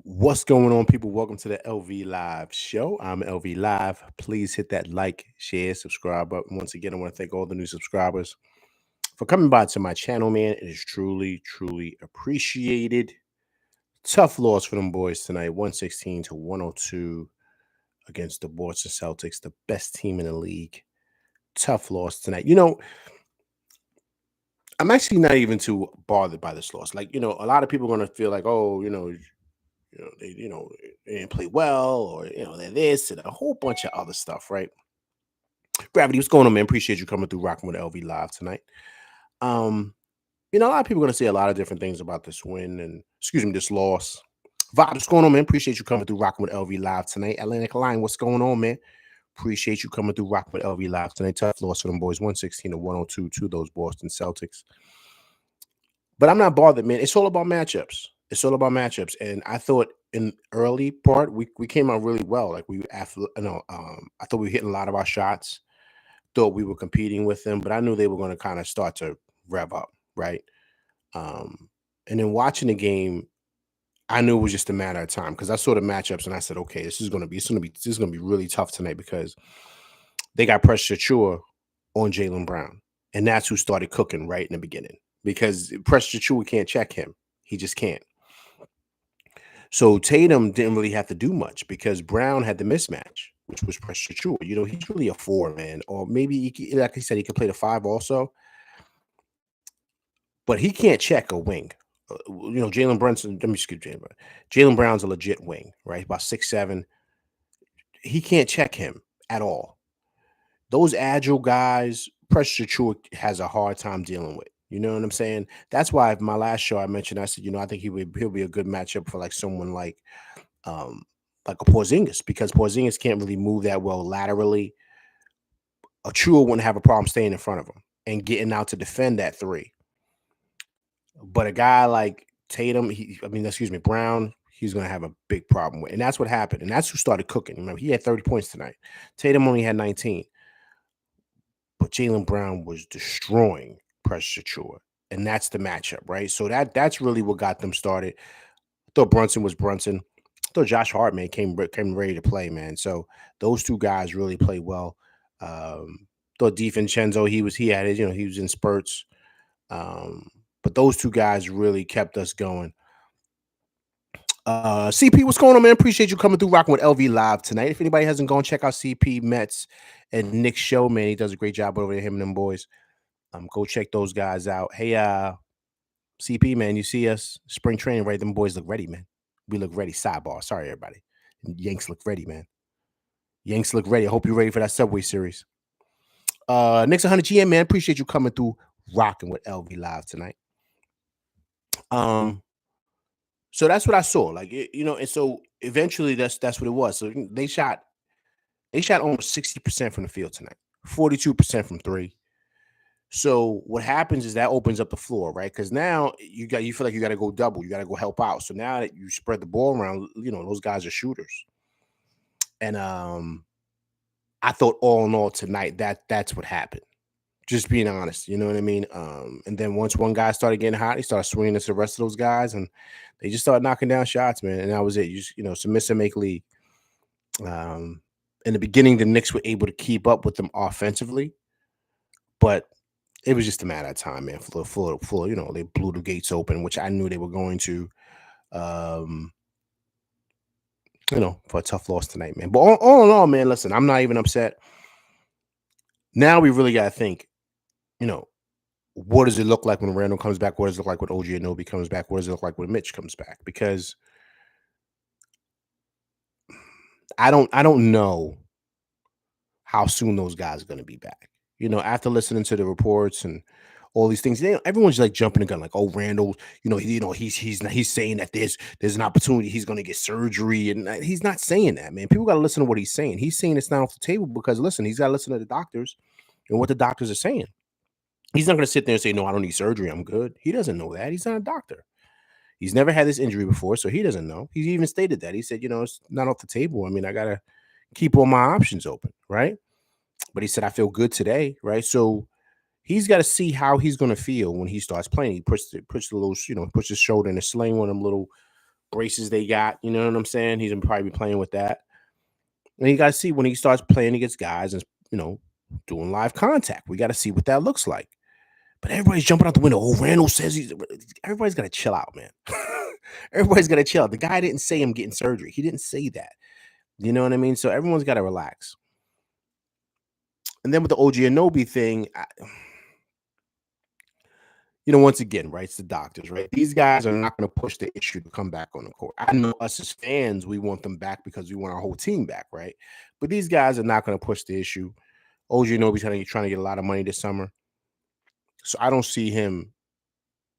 What's going on, people? Welcome to the LV Live show. I'm LV Live. Please hit that like, share, subscribe button. Once again, I want to thank all the new subscribers for coming by to my channel, man. It is truly, truly appreciated. Tough loss for them boys tonight, 116 to 102 against the Boston Celtics, the best team in the league. Tough loss tonight. I'm actually not even too bothered by this loss. A lot of people are going to feel like, oh, they didn't play well, or they're this and a whole bunch of other stuff, right? Gravity, what's going on, man? Appreciate you coming through, rocking with LV Live tonight. Um, a lot of people are gonna say a lot of different things about this win and this loss. Vibe, what's going on, man? Appreciate you coming through, rocking with LV Live tonight. Atlantic Line, what's going on, man? Appreciate you coming through, rocking with LV Live tonight. Tough loss for them boys, 116 to 102 to those Boston Celtics. But I'm not bothered, man. It's all about matchups. It's all about matchups. And I thought in early part we came out really well. Like I thought we were hitting a lot of our shots. Thought we were competing with them, but I knew they were going to kind of start to rev up, right? And then watching the game, I knew it was just a matter of time because I saw the matchups and I said, okay, this is going to be really tough tonight because they got pressure Chua on Jaylen Brown, and that's who started cooking right in the beginning because Precious Chua can't check him. He just can't. So Tatum didn't really have to do much because Brown had the mismatch, which was Precious Chua. He's really a 4, man, or maybe like I said, he could play the 5 also, but he can't check a wing. Jalen Brunson. Let me skip Jalen Brown. Jaylen Brown's a legit wing, right? About 6'7". He can't check him at all. Those agile guys, Precious Chua has a hard time dealing with. You know what I'm saying? That's why my last show I mentioned, I said, I think he'll be a good matchup for like someone like a Porzingis, because Porzingis can't really move that well laterally. A Chua wouldn't have a problem staying in front of him and getting out to defend that 3. But a guy like Tatum, Brown, he's going to have a big problem with. And that's what happened. And that's who started cooking. Remember, he had 30 points tonight. Tatum only had 19. But Jaylen Brown was destroying Precious Chua. And that's the matchup, right? So that's really what got them started. I thought Brunson was Brunson. I thought Josh Hartman came ready to play, man. So those two guys really played well. Thought DiVincenzo, he had it, he was in spurts. But those two guys really kept us going. CP, what's going on, man? Appreciate you coming through, rocking with LV Live tonight. If anybody hasn't gone, check out CP Mets and Nick's show, man. He does a great job over there, him and them boys. Go check those guys out. Hey, CP, man, you see us spring training, right? Them boys look ready, man. We look ready. Sidebar. Sorry, everybody. Yanks look ready, man. Yanks look ready. I hope you're ready for that Subway Series. Knicks 100 GM, man. Appreciate you coming through, rocking with LV Live tonight. So that's what I saw, and so eventually that's what it was. So they shot almost 60% from the field tonight, 42% from 3. So what happens is that opens up the floor, right? Because now you feel like you got to go double, you got to go help out. So now that you spread the ball around, those guys are shooters. And I thought all in all tonight that's what happened. Just being honest, you know what I mean? And then once one guy started getting hot, he started swinging to the rest of those guys, and they just started knocking down shots, man. And that was it. Submissive make league. In the beginning, the Knicks were able to keep up with them offensively, but it was just a matter of time, man. Full, they blew the gates open, which I knew they were going to, for a tough loss tonight, man. But all in all, man, listen, I'm not even upset. Now we really got to think, what does it look like when Randall comes back? What does it look like when OG Anunoby comes back? What does it look like when Mitch comes back? Because I don't know how soon those guys are going to be back. After listening to the reports and all these things, everyone's like jumping the gun, like, oh, Randall, he's saying that there's an opportunity he's going to get surgery, and he's not saying that, man. People got to listen to what he's saying. He's saying it's not off the table because, listen, he's got to listen to the doctors and what the doctors are saying. He's not going to sit there and say, no, I don't need surgery, I'm good. He doesn't know that. He's not a doctor. He's never had this injury before, so he doesn't know. He even stated that. He said, it's not off the table. I mean, I got to keep all my options open, right? But he said, I feel good today, right? So he's got to see how he's going to feel when he starts playing. He pushed the little, pushed his shoulder in a sling, one of them little braces they got. You know what I'm saying? He's gonna probably be playing with that. And you got to see when he starts playing against guys and doing live contact. We got to see what that looks like. But everybody's jumping out the window. Oh, Randall says he's. Everybody's got to chill out, man. Everybody's got to chill. The guy didn't say I'm getting surgery. He didn't say that. You know what I mean? So everyone's got to relax. And then with the OG Anunoby thing, once again, right? It's the doctors, right? These guys are not going to push the issue to come back on the court. I know us as fans, we want them back because we want our whole team back, right? But these guys are not going to push the issue. OG Anunoby's trying to get a lot of money this summer. So I don't see him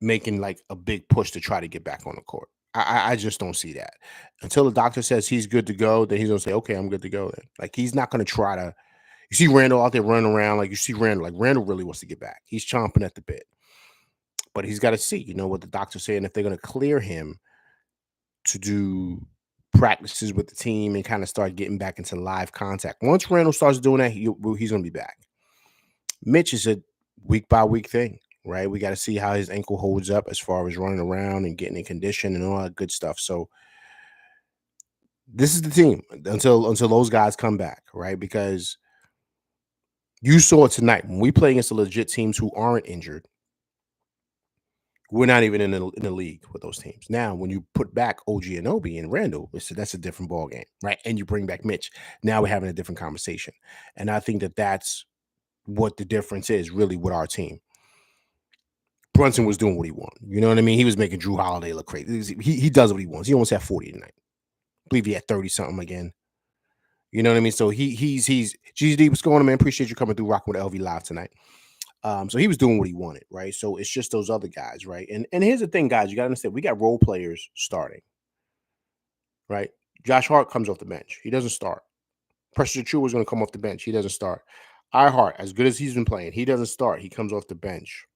making like a big push to try to get back on the court. I just don't see that. Until the doctor says he's good to go, then he's going to say, okay, I'm good to go then. Like, he's not going to try to. You see Randall out there running around. Like, you see Randall. Like, Randall really wants to get back. He's chomping at the bit. But he's got to see, what the doctor's saying, if they're going to clear him to do practices with the team and kind of start getting back into live contact. Once Randall starts doing that, he's going to be back. Mitch is a week-by-week thing, right? We got to see how his ankle holds up as far as running around and getting in condition and all that good stuff. So this is the team until those guys come back, right? Because you saw it tonight. When we play against the legit teams who aren't injured, we're not even in the league with those teams. Now, when you put back OG Anunoby and Randall, that's a different ball game, right? And you bring back Mitch. Now we're having a different conversation. And I think that's what the difference is really with our team. Brunson was doing what he wanted. You know what I mean? He was making Drew Holiday look crazy. He does what he wants. He almost had 40 tonight. I believe he had 30-something again. You know what I mean? So he's GD, what's going on, man? Appreciate you coming through rocking with LV Live tonight. So he was doing what he wanted, right? So it's just those other guys, right? And here's the thing, guys, you got to understand, we got role players starting, right? Josh Hart comes off the bench. He doesn't start. Precious Achiuwa is going to come off the bench. He doesn't start. Hart, as good as he's been playing, he doesn't start. He comes off the bench.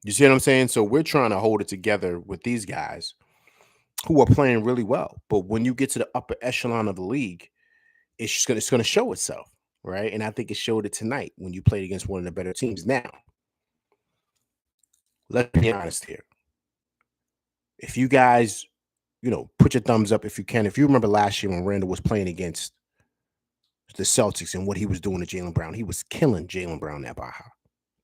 You see what I'm saying? So we're trying to hold it together with these guys who are playing really well. But when you get to the upper echelon of the league, it's going to show itself, right? And I think it showed it tonight when you played against one of the better teams. Now, let's be honest here. If you guys, put your thumbs up if you can. If you remember last year when Randall was playing against the Celtics and what he was doing to Jaylen Brown, he was killing Jaylen Brown at Baja.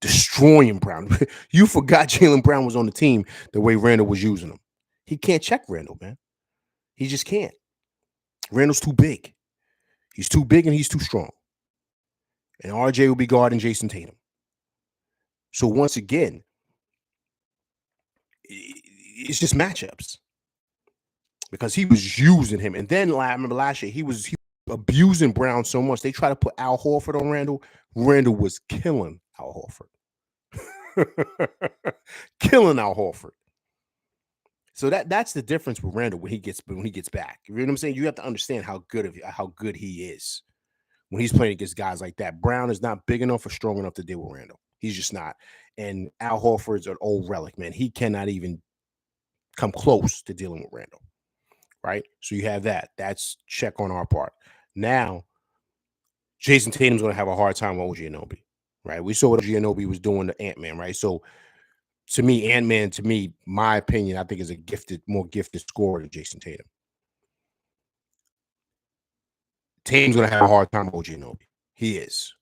Destroying Brown. You forgot Jaylen Brown was on the team the way Randall was using him. He can't check Randall, man. He just can't. Randall's too big. He's too big and he's too strong. And RJ will be guarding Jason Tatum. So once again, it's just matchups. Because he was using him. And then I remember last year, he was abusing Brown so much. They tried to put Al Horford on Randall. Randall was killing Al Horford. Killing Al Horford. So that's the difference with Randall when he gets back. You know what I'm saying? You have to understand how good he is when he's playing against guys like that. Brown is not big enough or strong enough to deal with Randall. He's just not. And Al Horford's an old relic, man. He cannot even come close to dealing with Randall. Right? So you have that. That's check on our part. Now, Jason Tatum's going to have a hard time with OG Anunoby. Right? We saw what OG Anunoby was doing to Ant-Man, right? So to me, Ant-Man, my opinion, I think is more gifted scorer than Jason Tatum. Tatum's going to have a hard time with OG Anunoby. He is.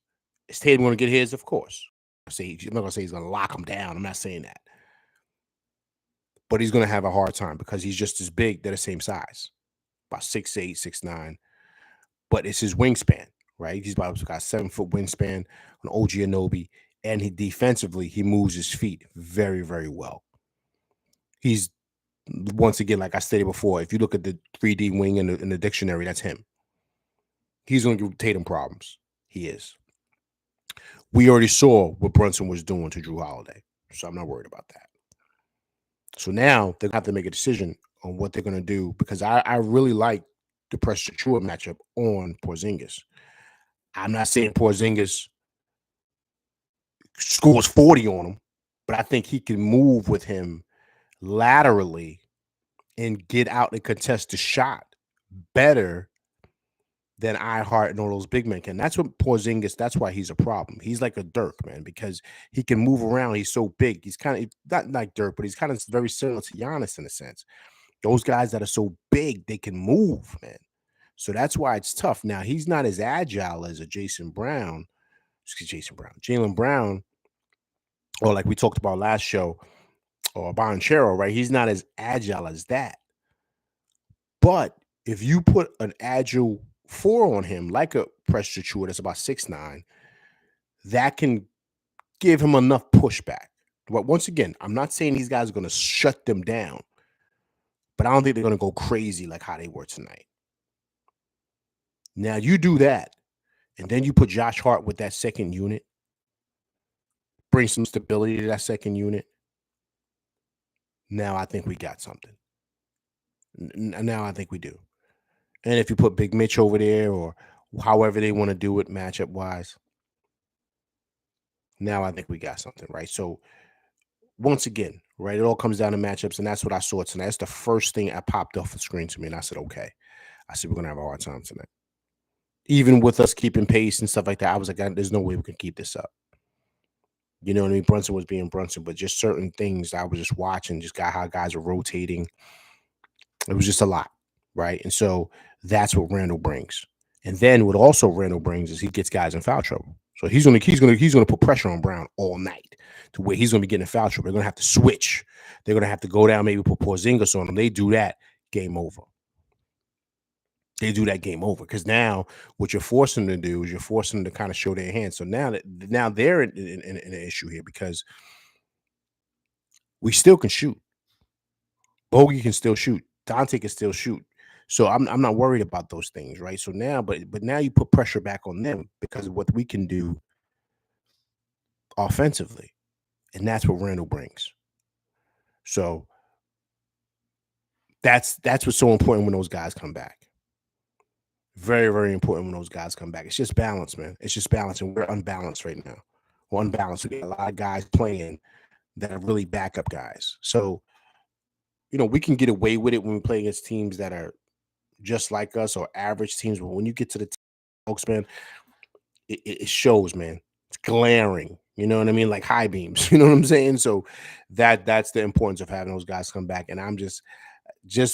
Is Tatum going to get his? Of course. I'm not going to say he's going to lock him down. I'm not saying that. But he's going to have a hard time because he's just as big. They're the same size. About 6'8", 6'9". But it's his wingspan, right? He's got a 7-foot wingspan on OG Anunoby. And defensively, he moves his feet very, very well. He's, once again, like I stated before, if you look at the 3D wing in the dictionary, that's him. He's going to give Tatum problems. He is. We already saw what Brunson was doing to Drew Holiday, so I'm not worried about that. So now they're going to have to make a decision on what they're going to do because I really like the Precious Achiuwa matchup on Porzingis. I'm not saying Porzingis scores 40 on him, but I think he can move with him laterally and get out and contest the shot better than Iheart and all those big men can. That's what Porzingis. That's why he's a problem. He's like a Dirk, man, because he can move around. He's so big. He's kind of not like Dirk, but he's kind of very similar to Giannis in a sense. Those guys that are so big, they can move, man. So that's why it's tough. Now he's not as agile as a Jalen Brown, or like we talked about last show, or Bonchero, right? He's not as agile as that. But if you put an agile four on him, like a Precious Achiuwa that's about 6'9", that can give him enough pushback. But once again, I'm not saying these guys are going to shut them down, but I don't think they're going to go crazy like how they were tonight. Now you do that, and then you put Josh Hart with that second unit, bring some stability to that second unit. Now I think we got something. Now I think we do. And if you put Big Mitch over there, or however they want to do it matchup wise, now I think we got something, right? So once again, right, it all comes down to matchups, and that's what I saw tonight. That's the first thing that popped off the screen to me, and I said, okay. I said, we're going to have a hard time tonight. Even with us keeping pace and stuff like that, I was like, there's no way we can keep this up. You know what I mean? Brunson was being Brunson, but just certain things I was just watching, just got how guys are rotating. It was just a lot, right? And so that's what Randall brings. And then what also Randall brings is he gets guys in foul trouble. So he's gonna put pressure on Brown all night to where he's gonna be getting in foul trouble. They're gonna have to switch. They're gonna have to go down, maybe put Porzingis on them. They do that, game over. They do that, game over. Because now what you're forcing them to do is you're forcing them to kind of show their hands. So now they're in an issue here because we still can shoot. Bogey can still shoot. Dante can still shoot. So I'm not worried about those things, right? So now, but now you put pressure back on them because of what we can do offensively, and that's what Randall brings. So that's what's so important when those guys come back. Very, very important when those guys come back. It's just balance, man. It's just balance, and we're unbalanced right now. We're unbalanced. We got a lot of guys playing that are really backup guys. So we can get away with it when we play against teams that are just like us or average teams. But when you get to the folks, man, it shows, man. It's glaring. You know what I mean? Like high beams. You know what I'm saying? So that's the importance of having those guys come back. And I'm just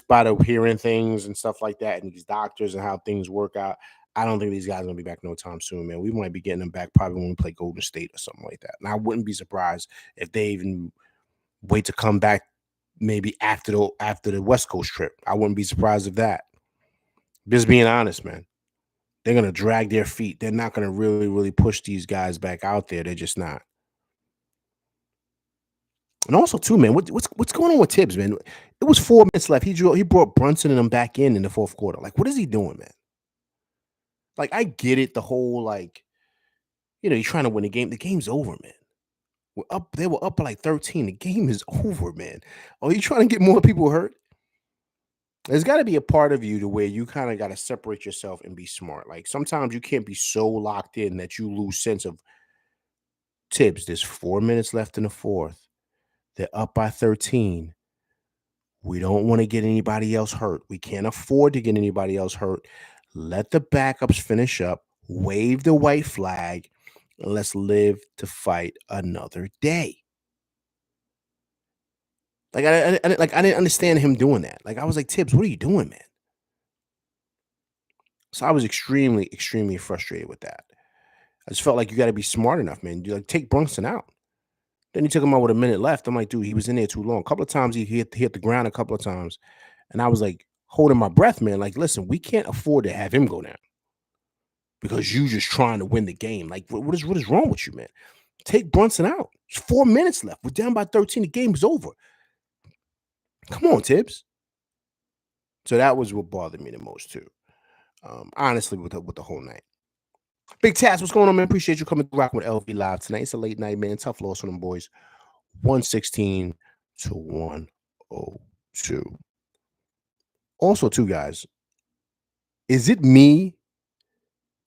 by the hearing things and stuff like that, and these doctors and how things work out, I don't think these guys are gonna be back no time soon, man. We might be getting them back probably when we play Golden State or something like that. And I wouldn't be surprised if they even wait to come back maybe after the West Coast trip. I wouldn't be surprised if that. Just being honest, man. They're going to drag their feet. They're not going to really, really push these guys back out there. They're just not. And also, too, man, what's going on with Tibbs, man? It was 4 minutes left. He brought Brunson and them back in the fourth quarter. Like, what is he doing, man? Like, I get it. The whole, like, you're trying to win the game. The game's over, man. They were up by like 13. The game is over, man. Are you trying to get more people hurt? There's got to be a part of you to where you kind of got to separate yourself and be smart. Like sometimes you can't be so locked in that you lose sense of Tibbs. There's 4 minutes left in the fourth. They're up by 13. We don't want to get anybody else hurt. We can't afford to get anybody else hurt. Let the backups finish up. Wave the white flag. And let's live to fight another day. Like I didn't understand him doing that. Like I was like, Tibbs, what are you doing, man? So I was extremely, extremely frustrated with that. I just felt like you got to be smart enough, man. You like take Brunson out. Then he took him out with a minute left. I'm like, dude, he was in there too long. A couple of times he hit the ground a couple of times. And I was like holding my breath, man. Like, listen, we can't afford to have him go down because you just trying to win the game. Like, what is wrong with you, man? Take Brunson out. There's 4 minutes left. We're down by 13. The game's over. Come on, Tibbs. So that was what bothered me the most too. Honestly, with the whole night. Big Taz, what's going on, man? Appreciate you coming to rock with LV Live tonight. It's a late night, man. Tough loss on them boys. 116 to 102. Also, too, guys, is it me?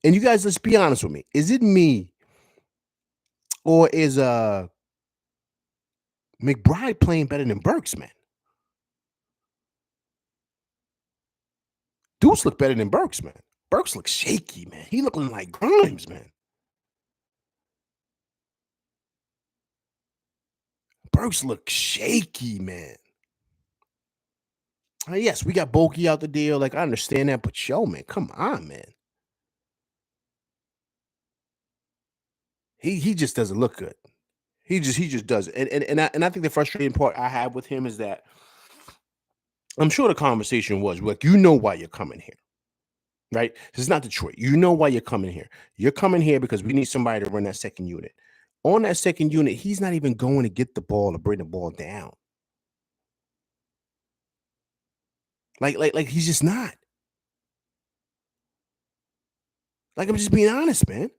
And you guys, let's be honest with me. Is it me? Or is McBride playing better than Burks, man? Deuce look better than Burks, man. Burks looks shaky, man. He looking like Grimes, man. Burks look shaky, man. Yes, we got Bogey out the deal. Like, I understand that, but yo, man, come on, man. He just doesn't look good. He just does. And I think the frustrating part I have with him is that I'm sure the conversation was like, you know why you're coming here, right? This is not Detroit. You know why you're coming here. You're coming here because we need somebody to run that second unit. On that second unit, he's not even going to get the ball or bring the ball down. Like he's just not. Like, I'm just being honest, man.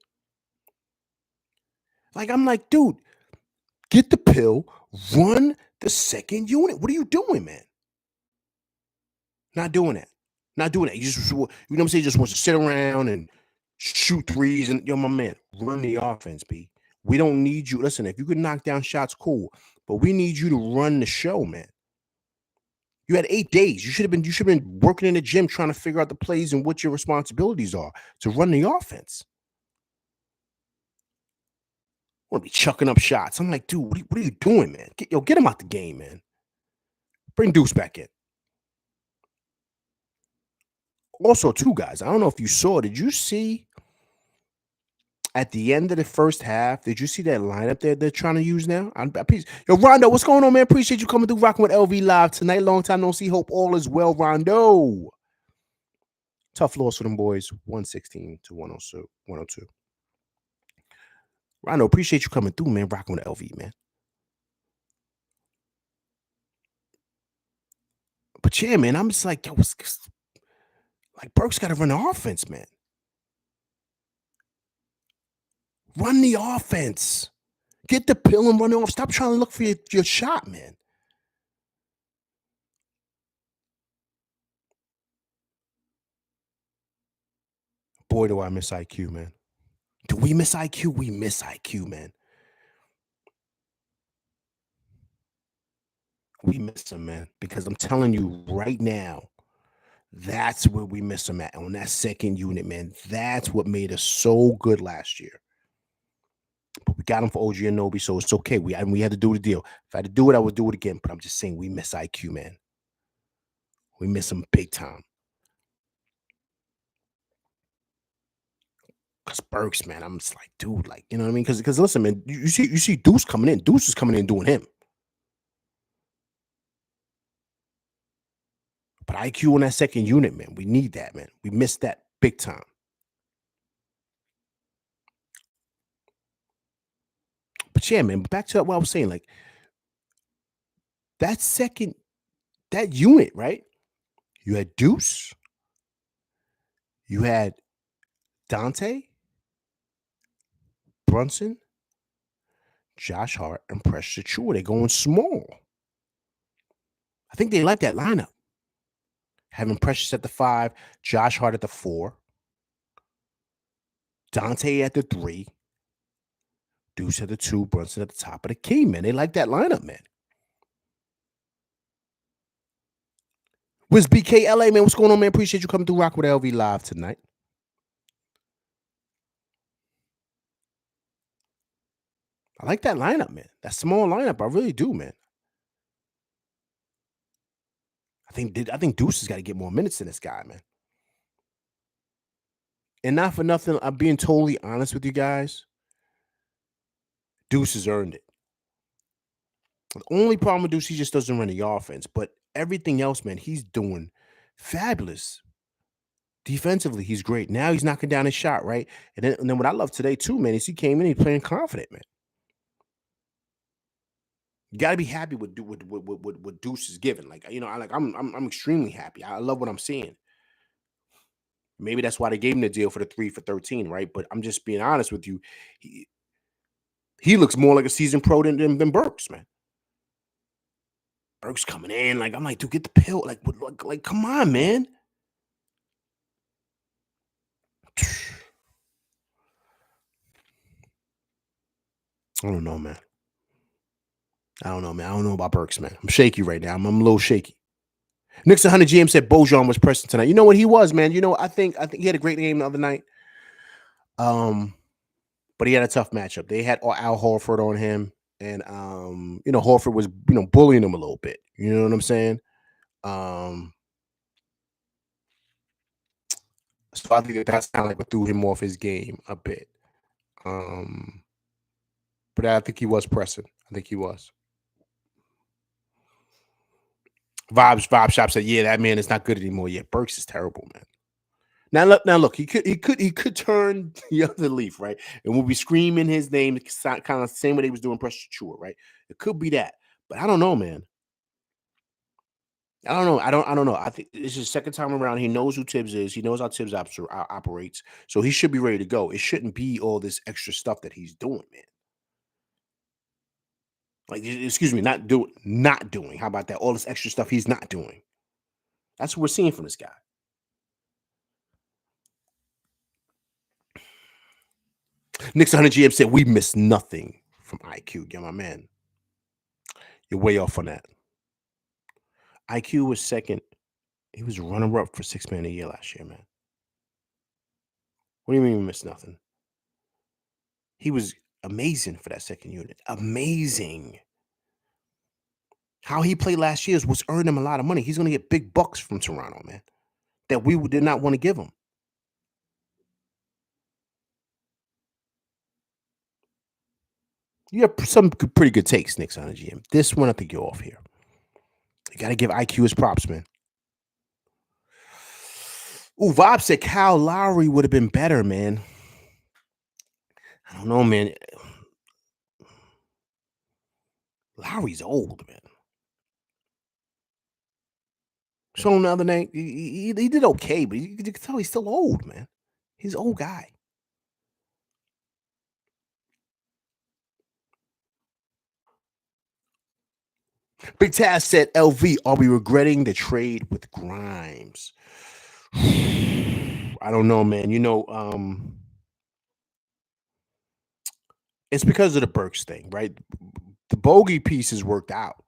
Like, I'm like, dude, get the pill, run the second unit. What are you doing, man? Not doing that. Not doing that. You just, you know what I'm saying? Just wants to sit around and shoot threes. And yo, my man, run the offense, B. We don't need you. Listen, if you could knock down shots, cool. But we need you to run the show, man. You had 8 days. You should have been working in the gym trying to figure out the plays and what your responsibilities are to run the offense. Want to be chucking up shots. I'm like, dude, what are you doing, man? Get him out the game, man. Bring Deuce back in. Also, too, guys, I don't know if you saw, did you see at the end of the first half, did you see that lineup they're trying to use now? Yo, Rondo, what's going on, man? Appreciate you coming through rocking with LV Live tonight. Long time no see. Hope all is well, Rondo. Tough loss for them boys, 116 to 102. 102. Rondo, appreciate you coming through, man. Rocking with LV, man. But yeah, man, I'm just like, yo, like Burks got to run the offense, man. Run the offense. Get the pill and run it off. Stop trying to look for your shot, man. Boy, do I miss IQ, man. Do we miss IQ? We miss IQ, man. We miss him, man. Because I'm telling you right now, that's where we miss him at. On that second unit, man. That's what made us so good last year. But we got him for OG Anobi, so it's okay. We had to do the deal. If I had to do it, I would do it again. But I'm just saying we miss IQ, man. We miss him big time. Cause Burks, man, I'm just like, dude, like, you know what I mean? Because listen, man, you see Deuce coming in. Deuce is coming in doing him. But IQ on that second unit, man, we need that, man. We missed that big time. But yeah, man, back to what I was saying, like that unit, right? You had Deuce, you had Dante, Brunson, Josh Hart, and Precious Achiuwa. They're going small. I think they like that lineup. Having Precious at the 5, Josh Hart at the 4, Dante at the 3, Deuce at the 2, Brunson at the top of the key, man. They like that lineup, man. Where's BKLA, man? What's going on, man? Appreciate you coming through Rock with LV Live tonight. I like that lineup, man. That small lineup, I really do, man. I think Deuce has got to get more minutes than this guy, man. And not for nothing, I'm being totally honest with you guys. Deuce has earned it. The only problem with Deuce, he just doesn't run the offense. But everything else, man, he's doing fabulous. Defensively, he's great. Now he's knocking down his shot, right? And then what I love today, too, man, is he came in, he's playing confident, man. You got to be happy with what Deuce is giving. Like, you know, I'm extremely happy. I love what I'm seeing. Maybe that's why they gave him the deal for the 3 for 13, right? But I'm just being honest with you. He looks more like a seasoned pro than Burks, man. Burks coming in, like, I'm like, dude, get the pill. Like, come on, man. I don't know, man. I don't know, man. I don't know about Burks, man. I'm shaky right now. I'm a little shaky. Knicks 100 GM said Bojan was pressing tonight. You know what he was, man. I think he had a great game the other night. But he had a tough matchup. They had Al Horford on him, and Horford was bullying him a little bit. You know what I'm saying? Um, so I think that's kind of like what threw him off his game a bit. Um, but I think he was pressing. I think he was. Vibe Shop said, "Yeah, that man is not good anymore. Yeah, Burks is terrible, man." Now look. He could turn the other leaf, right? And we'll be screaming his name, kind of the same way they was doing Pressure Chua, right? It could be that, but I don't know, man. I don't know. I don't know. I think it's his second time around. He knows who Tibbs is. He knows how Tibbs operates. So he should be ready to go. It shouldn't be all this extra stuff that he's doing, man. Like, excuse me, not doing. How about that? All this extra stuff he's not doing. That's what we're seeing from this guy. Knicks 100 GM said we missed nothing from IQ. Yeah, my man, you're way off on that. IQ was second. He was runner up for six man a year last year, man. What do you mean we missed nothing? He was amazing for that second unit. Amazing. How he played last year was earning him a lot of money. He's going to get big bucks from Toronto, man, that we did not want to give him. You have some pretty good takes, Knicks, on the GM. This one, I think you're off here. You got to give IQ his props, man. Ooh, Vob said Kyle Lowry would have been better, man. I don't know, man. Lowry's old, man. Showing the other night, he did okay, but you can tell he's still old, man. He's an old guy. Big Taz said, LV, are we regretting the trade with Grimes? I don't know, man. It's because of the Burks thing, right? The bogey pieces worked out.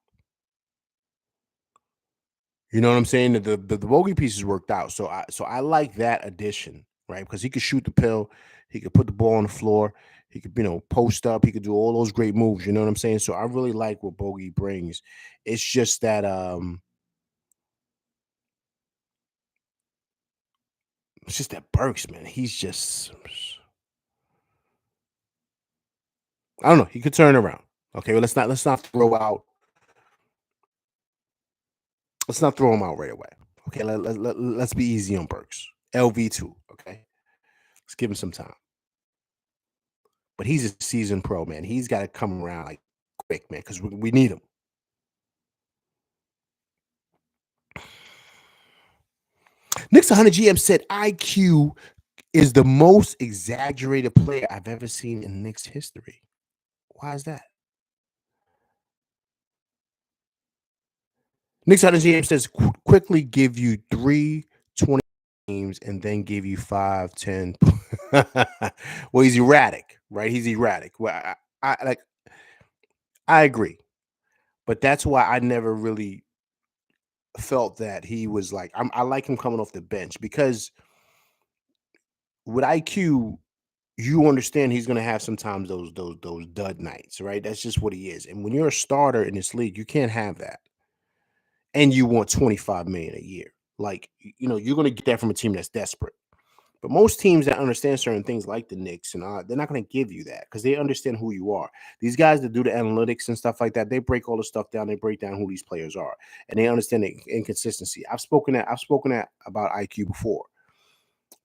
You know what I'm saying? The bogey pieces worked out. So I like that addition, right? Because he could shoot the pill, he could put the ball on the floor, he could post up, he could do all those great moves. You know what I'm saying? So I really like what bogey brings. It's just that Burks, man. He's just I don't know. He could turn around. Okay, well, let's not throw him out right away. Okay, let's be easy on Burks. LV2. Okay, let's give him some time. But he's a seasoned pro, man. He's got to come around like quick, man, because we need him. Knicks 100 GM said IQ is the most exaggerated player I've ever seen in Knicks history. Why is that? Knicks 100 GM says quickly give you 3 20 games and then give you 5 10. Well, he's erratic, right? He's erratic. Well, I agree, but that's why I never really felt that he was like I like him coming off the bench because with IQ, you understand he's going to have sometimes those dud nights, right? That's just what he is. And when you're a starter in this league, you can't have that. And you want 25 million a year. Like, you're going to get that from a team that's desperate. But most teams that understand certain things like the Knicks they're not going to give you that because they understand who you are. These guys that do the analytics and stuff like that, they break all the stuff down. They break down who these players are, and they understand the inconsistency. I've spoken about IQ before,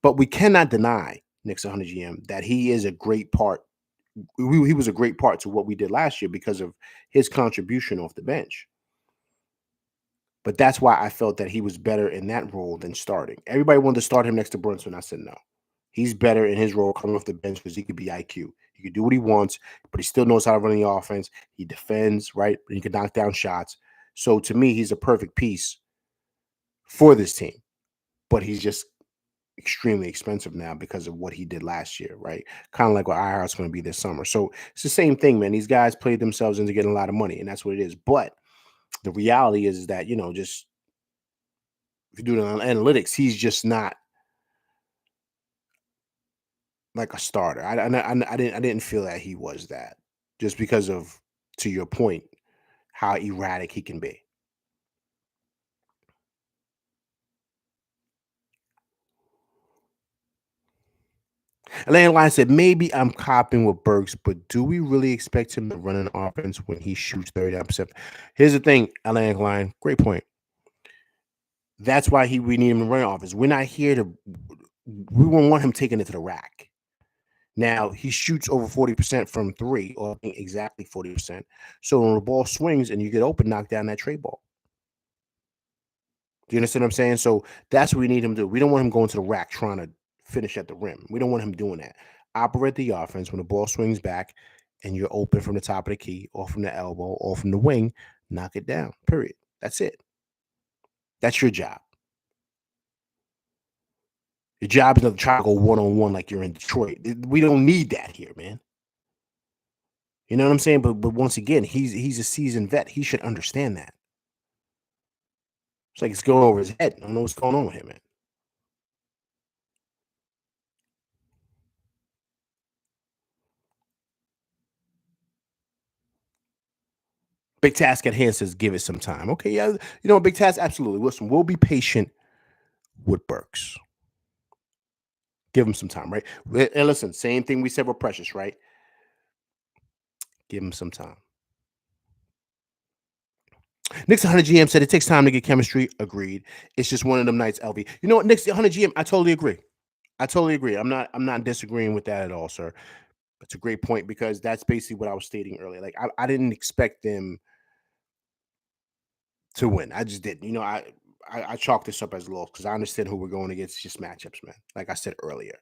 but we cannot deny Knicks 100 GM that he is a great part. He was a great part to what we did last year because of his contribution off the bench. But that's why I felt that he was better in that role than starting. Everybody wanted to start him next to Brunson. I said no. He's better in his role coming off the bench because he could be IQ. He could do what he wants, but he still knows how to run the offense. He defends, right? He can knock down shots. So to me, he's a perfect piece for this team. But he's just extremely expensive now because of what he did last year, right? Kind of like what iHeart's going to be this summer. So it's the same thing, man. These guys played themselves into getting a lot of money, and that's what it is. But the reality is that, just if you do it on analytics, he's just not like a starter. I didn't feel that he was that, just because of, to your point, how erratic he can be. Atlanta Line said, maybe I'm copying with Burks, but do we really expect him to run an offense when he shoots 39%? Here's the thing, Atlanta Line, great point. That's why we need him to run an offense. We're not here to, we won't want him taking it to the rack. Now, he shoots over 40% from three, or I think exactly 40%. So when the ball swings and you get open, knock down that tray ball. Do you understand what I'm saying? So that's what we need him to do. We don't want him going to the rack trying to finish at the rim. We don't want him doing that. Operate the offense when the ball swings back and you're open from the top of the key or from the elbow or from the wing, knock it down. Period. That's it. That's your job. Your job is not to try to go one-on-one like you're in Detroit. We don't need that here, man. You know what I'm saying? But once again, he's a seasoned vet. He should understand that. It's like it's going over his head. I don't know what's going on with him, man. Big task at hand says give it some time. Okay, yeah, big task, absolutely. Listen, we'll be patient with Burks. Give him some time, right? And listen, same thing we said with Precious, right? Give him some time. Knicks 100 GM said it takes time to get chemistry. Agreed. It's just one of them nights, LV. You know what, Knicks 100 GM, I totally agree. I totally agree. I'm not disagreeing with that at all, sir. That's a great point, because that's basically what I was stating earlier. Like I didn't expect them to win. I just didn't. I chalk this up as a loss because I understand who we're going against. It's just matchups, man. Like I said earlier.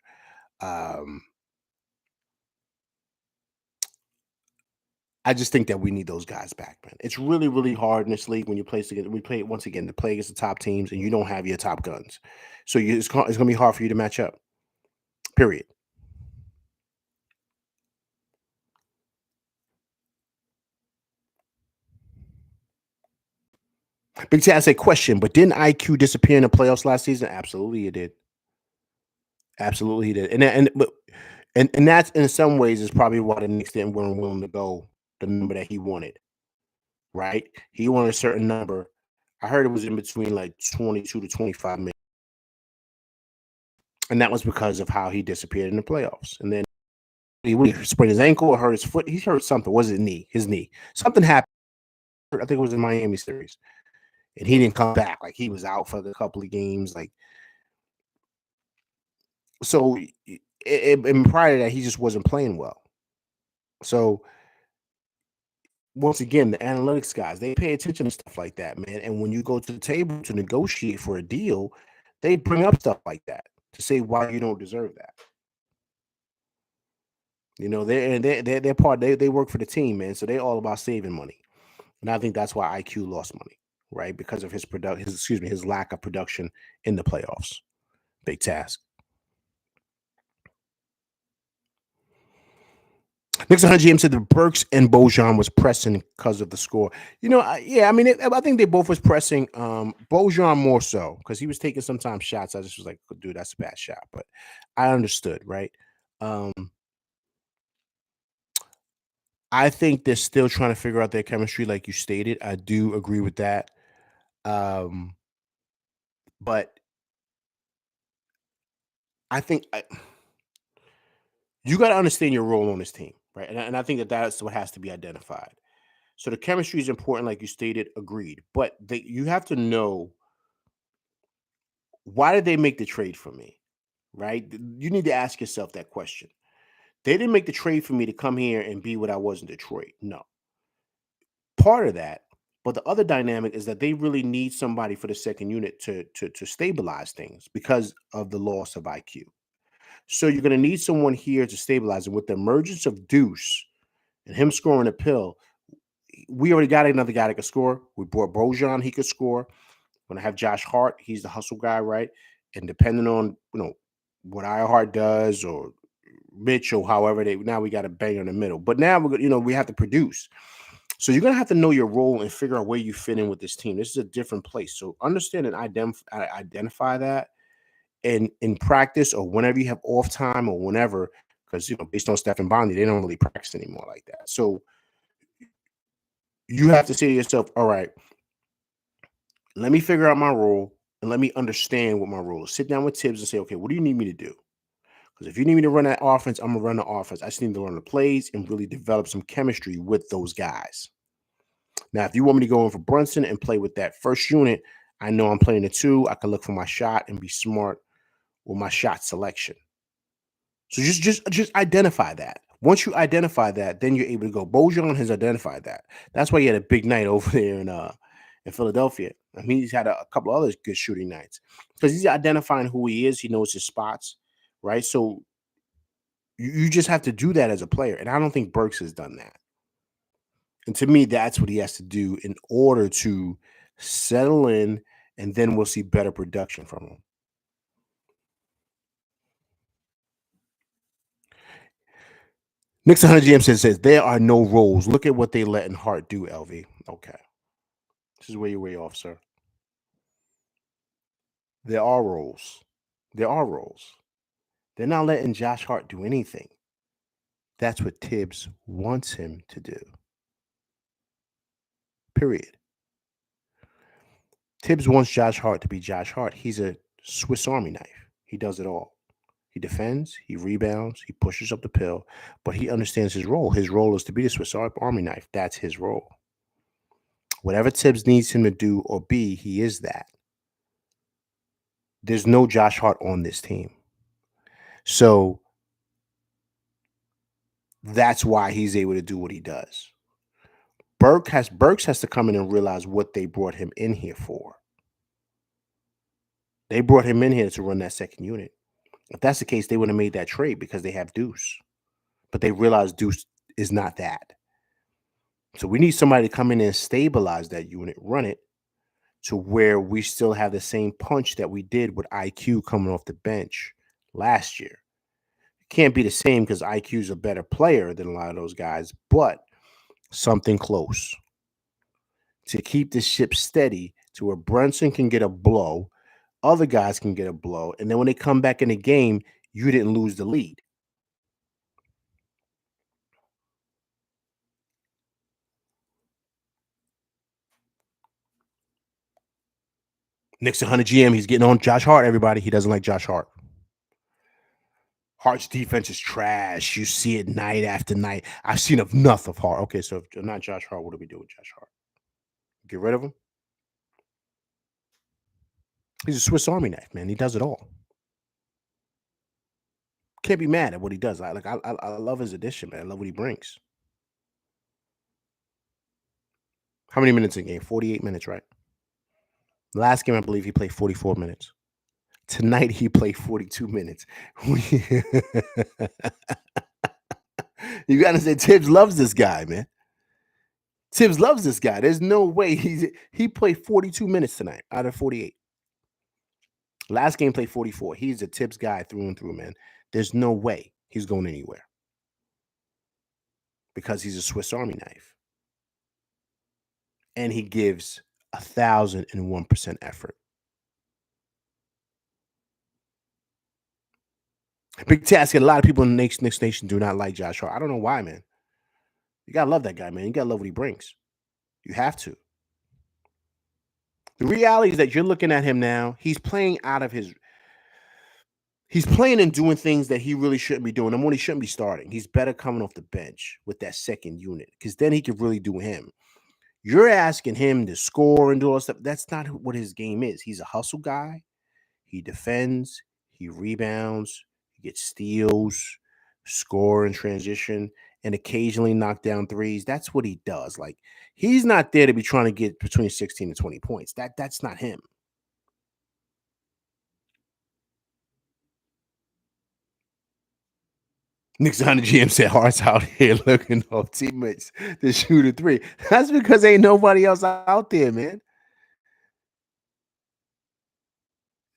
Um, I just think that we need those guys back, man. It's really, really hard in this league when you play against. We play once again to play against the top teams, and you don't have your top guns, so it's going to be hard for you to match up. Period. Big T, I say question, but didn't IQ disappear in the playoffs last season? Absolutely, it did. Absolutely, he did. And that's, in some ways, is probably why the Knicks didn't weren't willing to go the number that he wanted. Right? He wanted a certain number. I heard it was in between like 22 to 25 million. And that was because of how he disappeared in the playoffs. And then he sprained his ankle or hurt his foot. He hurt something. Was it knee? His knee. Something happened. I think it was in Miami series. And he didn't come back. Like, he was out for a couple of games. Like, so and prior to that, he just wasn't playing well. So once again, the analytics guys, they pay attention to stuff like that, man. And when you go to the table to negotiate for a deal, they bring up stuff like that to say why you don't deserve that. They're part. They work for the team, man. So they're all about saving money, and I think that's why IQ lost money, right? Because of his lack of production in the playoffs. Big task. Knicks 100 GM said that Burks and Bojan was pressing because of the score. I think they both was pressing. Bojan more so because he was taking sometimes shots. I just was like, dude, that's a bad shot. But I understood, right? Um, I think they're still trying to figure out their chemistry, like you stated. I do agree with that. Um, but I think you got to understand your role on this team, right? And I think that's what has to be identified. So the chemistry is important, like you stated. Agreed, but you have to know, why did they make the trade for me, right? You need to ask yourself that question. They didn't make the trade for me to come here and be what I was in Detroit. No, part of that. But the other dynamic is that they really need somebody for the second unit to stabilize things because of the loss of IQ. So you're going to need someone here to stabilize. And with the emergence of Deuce and him scoring a pill, we already got another guy that could score. We brought Bojan, he could score. When I have Josh Hart, he's the hustle guy, right? And depending on what Hart does, or Mitchell, however, now we got a bang in the middle. But now we have to produce. So you're gonna have to know your role and figure out where you fit in with this team. This is a different place. So understand and identify that in practice or whenever you have off time or whenever, because based on Steph and Bonnie, they don't really practice anymore like that. So you have to say to yourself, all right, let me figure out my role and let me understand what my role is. Sit down with Tibbs and say, okay, what do you need me to do? Because if you need me to run that offense, I'm gonna run the offense. I just need to learn the plays and really develop some chemistry with those guys. Now, if you want me to go in for Brunson and play with that first unit, I know I'm playing the two. I can look for my shot and be smart with my shot selection. So just identify that. Once you identify that, then you're able to go. Bojan has identified that. That's why he had a big night over there in Philadelphia. I mean, he's had a couple other good shooting nights because he's identifying who he is. He knows his spots, right? So you just have to do that as a player, and I don't think Burks has done that. And to me, that's what he has to do in order to settle in, and then we'll see better production from him. Knicks 100 GM says there are no roles. Look at what they let in Hart do, LV. Okay. This is where you're way off, sir. There are roles. There are roles. They're not letting Josh Hart do anything. That's what Tibbs wants him to do. Period. Tibbs wants Josh Hart to be Josh Hart. He's a Swiss Army knife. He does it all. He defends, he rebounds, he pushes up the pill, but he understands his role. His role is to be the Swiss Army knife. That's his role. Whatever Tibbs needs him to do or be, he is that. There's no Josh Hart on this team. So that's why he's able to do what he does. Burks has to come in and realize what they brought him in here for. They brought him in here to run that second unit. If that's the case, they would have made that trade because they have Deuce. But they realized Deuce is not that. So we need somebody to come in and stabilize that unit, run it to where we still have the same punch that we did with IQ coming off the bench last year. It can't be the same because IQ is a better player than a lot of those guys, but something close to keep the ship steady to where Brunson can get a blow, other guys can get a blow, and then when they come back in the game, you didn't lose the lead. Knicks 100 GM, he's getting on Josh Hart, everybody. He doesn't like Josh Hart. Hart's defense is trash. You see it night after night. I've seen enough of Hart. Okay, so if not Josh Hart, what do we do with Josh Hart? Get rid of him? He's a Swiss Army knife, man. He does it all. Can't be mad at what he does. I love his addition, man. I love what he brings. How many minutes in game? 48 minutes, right? Last game, I believe he played 44 minutes. Tonight, he played 42 minutes. You got to say Tibbs loves this guy, man. Tibbs loves this guy. There's no way he played 42 minutes tonight out of 48. Last game played 44. He's a Tibbs guy through and through, man. There's no way he's going anywhere because he's a Swiss Army knife. And he gives 1,001% effort. Big task. A lot of people in the Knicks Nation do not like Josh Hart. I don't know why, man. You got to love that guy, man. You got to love what he brings. You have to. The reality is that you're looking at him now. He's playing out of his. He's playing and doing things that he really shouldn't be doing. And when he shouldn't be starting, he's better coming off the bench with that second unit because then he could really do him. You're asking him to score and do all that stuff. That's not what his game is. He's a hustle guy. He defends. He rebounds. He gets steals, score in transition, and occasionally knock down threes. That's what he does. Like he's not there to be trying to get between 16 and 20 points. That's not him. Knicks 100 GM said Hart's out here looking off teammates to shoot a three. That's because ain't nobody else out there, man.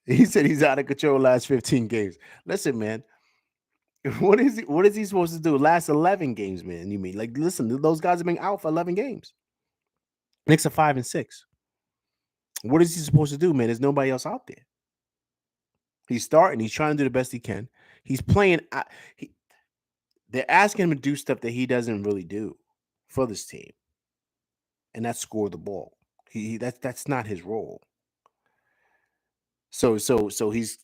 He said he's out of control last 15 games. Listen, man, What is he supposed to do? Last 11 games, man. You mean like listen, those guys have been out for 11 games. Knicks are 5-6. What is he supposed to do, man? There's nobody else out there. He's starting. He's trying to do the best he can. He's playing. They're asking him to do stuff that he doesn't really do for this team, and that's score the ball. That's not his role. So he's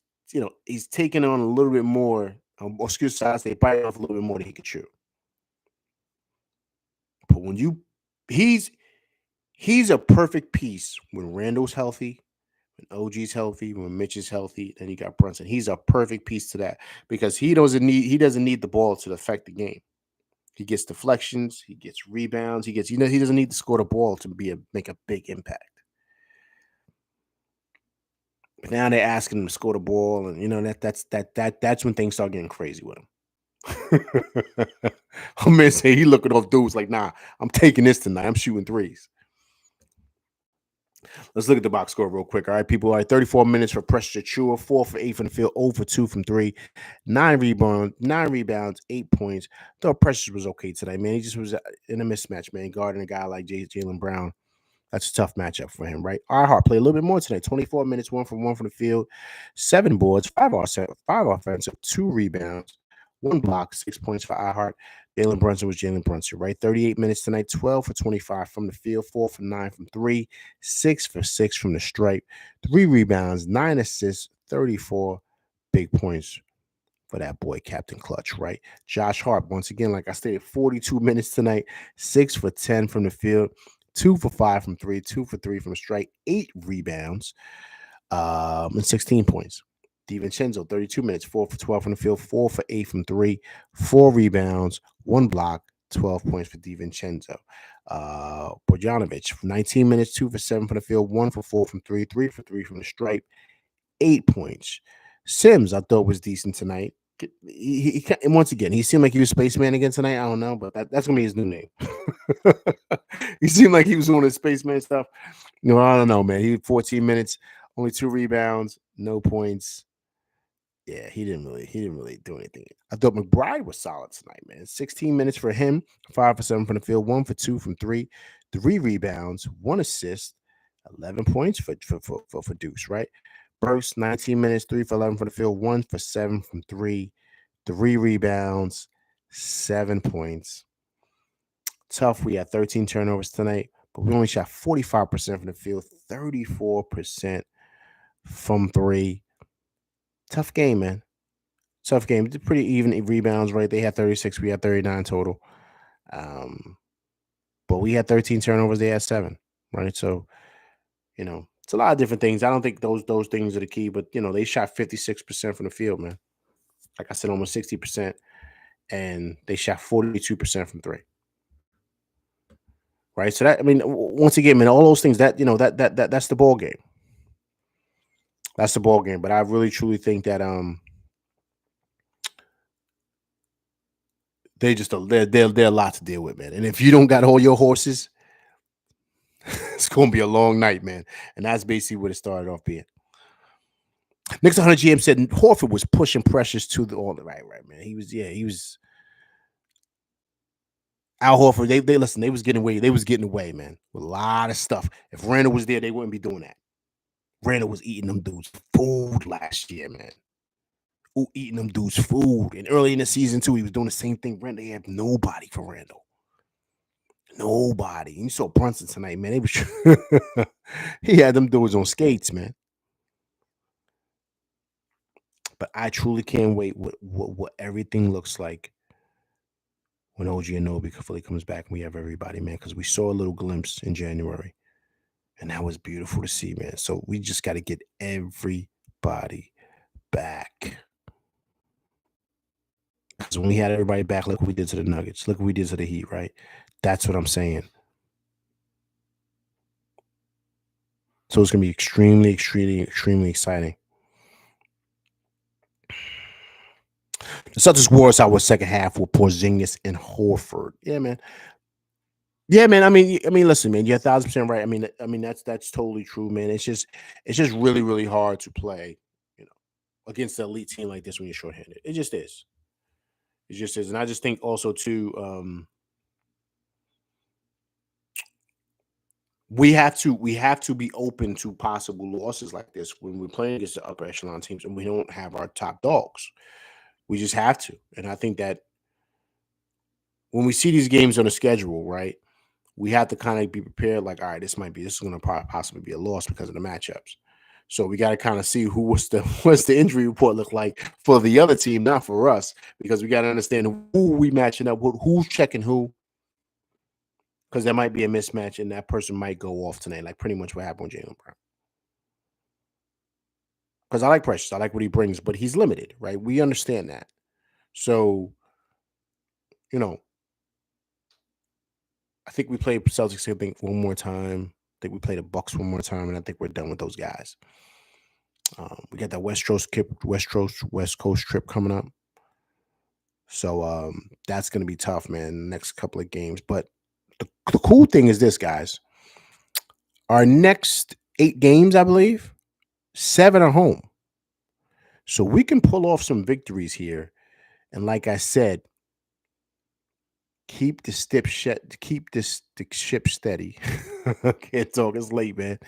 he's taking on a little bit more. Excuse me, I say biting off a little bit more than he could chew. But when he's a perfect piece when Randall's healthy, when OG's healthy, when Mitch is healthy, then you got Brunson. He's a perfect piece to that because he doesn't need the ball to affect the game. He gets deflections, he gets rebounds, he doesn't need to score the ball to make a big impact. But now they're asking him to score the ball, and that's when things start getting crazy with him. I'm gonna say he looking off dudes like, nah, I'm taking this tonight. I'm shooting threes. Let's look at the box score real quick. All right, people. All right, 34 minutes for Precious Achua, 4 for 8 from the field, 0 for 2 from 3, 9 rebounds, 8 points. Thought Precious was okay tonight, man. He just was in a mismatch, man. Guarding a guy like Jaylen Brown. That's a tough matchup for him, right? Hart played a little bit more tonight. 24 minutes, 1 from 1 from the field, 7 boards, 5 offensive, 2 rebounds, 1 block, 6 points for Hart. Jalen Brunson was Jalen Brunson, right? 38 minutes tonight, 12 for 25 from the field, 4 for 9 from 3, 6 for 6 from the stripe, 3 rebounds, 9 assists, 34 big points for that boy, Captain Clutch, right? Josh Hart, once again, like I stated, 42 minutes tonight, 6 for 10 from the field, 2 for 5 from 3, 2 for 3 from the strike, 8 rebounds, and 16 points. DiVincenzo, 32 minutes, 4 for 12 from the field, 4 for 8 from 3, 4 rebounds, 1 block, 12 points for DiVincenzo. Bojanovic, 19 minutes, 2 for 7 from the field, 1 for 4 from 3, 3 for 3 from the stripe, 8 points. Sims, I thought was decent tonight. And once again, he seemed like he was Spaceman again tonight. I don't know, but that's gonna be his new name. He seemed like he was doing his Spaceman stuff. I don't know, man. He had 14 minutes, only 2 rebounds, no points. Yeah, he didn't really do anything. I thought McBride was solid tonight, man. 16 minutes for him, 5 for 7 from the field, 1 for 2 from 3, 3 rebounds, 1 assist, 11 points for Deuce, right? Burks, 19 minutes, 3 for 11 from the field, 1 for 7 from 3, 3 rebounds, 7 points. Tough. We had 13 turnovers tonight, but we only shot 45% from the field, 34% from 3. Tough game, man. Tough game. It's pretty even rebounds, right? They had 36. We had 39 total. But we had 13 turnovers. They had 7, right? So, it's a lot of different things. I don't think those things are the key, but, they shot 56% from the field, man. Like I said, almost 60%. And they shot 42% from 3. Right. So once again, man, all those things that's the ball game. That's the ball game. But I really truly think that they're a lot to deal with, man. And if you don't got all your horses, it's gonna be a long night, man. And that's basically what it started off being. Knicks 100 GM said Horford was pushing Precious to the right, man. He was Al Horford. They listen. They was getting away, man, with a lot of stuff. If Randall was there, they wouldn't be doing that. Randall was eating them dudes' food last year, man. Eating them dudes' food. And early in the season, too, he was doing the same thing. Randall, they have nobody for Randall. Nobody. You saw Brunson tonight, man. He had them dudes on skates, man. But I truly can't wait what everything looks like when OG Anunoby fully comes back and we have everybody, man, because we saw a little glimpse in January. And that was beautiful to see, man. So we just got to get everybody back. Because when we had everybody back, look what we did to the Nuggets. Look what we did to the Heat, right? That's what I'm saying. So it's going to be extremely, extremely, extremely exciting. The Celtics wore us out with second half with Porzingis and Horford. Yeah, man. Yeah, man. I mean, listen, man. You're 1,000% right. I mean, that's totally true, man. It's just really, really hard to play, against an elite team like this when you're shorthanded. It just is. It just is. And I just think also too, we have to be open to possible losses like this when we're playing against the upper echelon teams and we don't have our top dogs. We just have to. And I think that when we see these games on the schedule, right, we have to kind of be prepared. Like, all right, this is going to possibly be a loss because of the matchups. So we got to kind of see what's the injury report look like for the other team, not for us, because we got to understand who we matching up with, who's checking who, because there might be a mismatch and that person might go off tonight, like pretty much what happened with Jaylen Brown. Because I like Precious, I like what he brings, but he's limited, right? We understand that. So, you know, I think we played Celtics, I think, one more time. I think we played the Bucks one more time, and I think we're done with those guys. We got that West Coast trip coming up. So that's going to be tough, man, the next couple of games. But the cool thing is this, guys. Our next 8 games, I believe, 7 are home. So we can pull off some victories here. And like I said, keep the ship steady. Can't talk, it's late, man.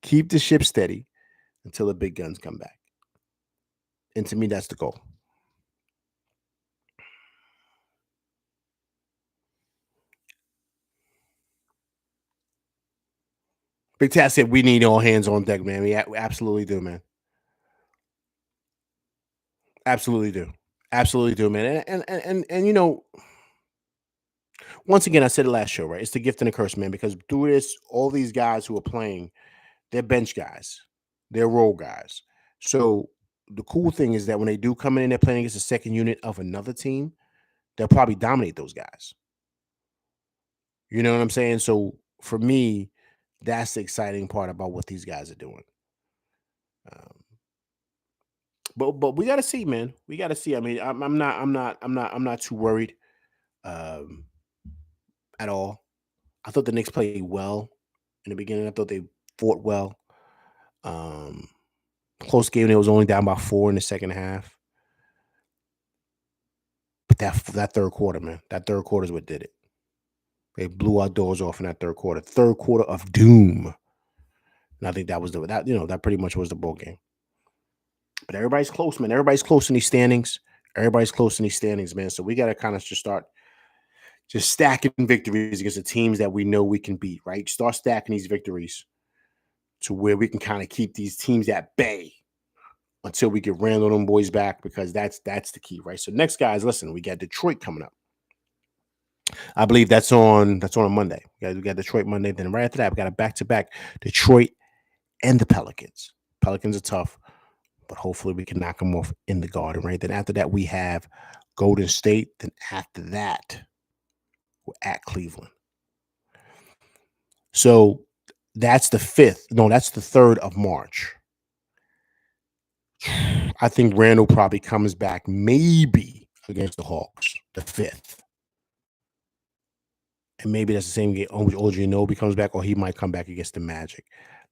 Keep the ship steady until the big guns come back. And to me, that's the goal. Big Tat said we need all hands on deck, man. We absolutely do, man. Absolutely do. Absolutely do, man. And you know, once again, I said it last show, right? It's the gift and the curse, man, because through this, all these guys who are playing, they're bench guys. They're role guys. So the cool thing is that when they do come in and they're playing against the second unit of another team, they'll probably dominate those guys. You know what I'm saying? So for me, that's the exciting part about what these guys are doing. But we got to see, man. We got to see. I mean, I'm not too worried at all. I thought the Knicks played well in the beginning. I thought they fought well. Close game. They was only down by 4 in the second half. But that third quarter, man, that third quarter is what did it. They blew our doors off in that third quarter. Third quarter of doom. And I think that pretty much was the ball game. But everybody's close, man. Everybody's close in these standings. Everybody's close in these standings, man. So we got to kind of just start just stacking victories against the teams that we know we can beat, right? Start stacking these victories to where we can kind of keep these teams at bay until we get Randall them boys back, because that's the key, right? So next, guys, listen, we got Detroit coming up. I believe that's on a Monday. We got Detroit Monday. Then right after that, we got a back-to-back Detroit and the Pelicans. Pelicans are tough, but hopefully we can knock them off in the Garden, right? Then after that, we have Golden State. Then after that, we're at Cleveland. So that's the 5th. No, that's the 3rd of March. I think Randall probably comes back maybe against the Hawks, the 5th. And maybe that's the same game. OG Anunoby comes back, or he might come back against the Magic.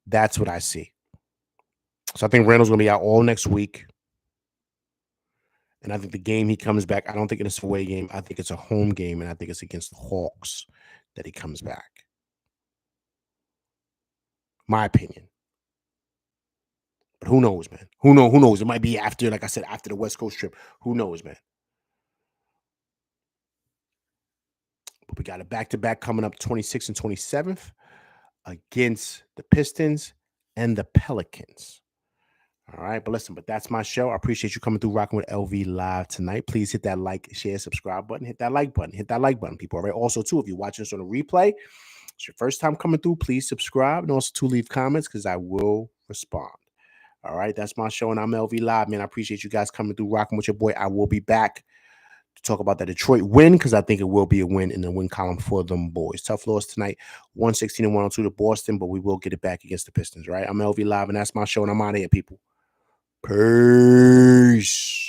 That's what I see. So I think Randall's going to be out all next week. And I think the game he comes back, I don't think it's a away game. I think it's a home game, and I think it's against the Hawks that he comes back. My opinion. But who knows, man? Who knows? It might be after, like I said, after the West Coast trip. Who knows, man? But we got a back-to-back coming up 26th and 27th against the Pistons and the Pelicans. All right, but that's my show. I appreciate you coming through, rocking with LV Live tonight. Please hit that like, share, subscribe button. Hit that like button, people. All right. Also, too, if you're watching this on a replay, it's your first time coming through, please subscribe, and also to leave comments, because I will respond. All right, that's my show, and I'm LV Live, man. I appreciate you guys coming through, rocking with your boy. I will be back to talk about that Detroit win, because I think it will be a win in the win column for them boys. Tough loss tonight, 116 and 102 to Boston, but we will get it back against the Pistons. Right, I'm LV Live, and that's my show, and I'm out of here, people. Peace.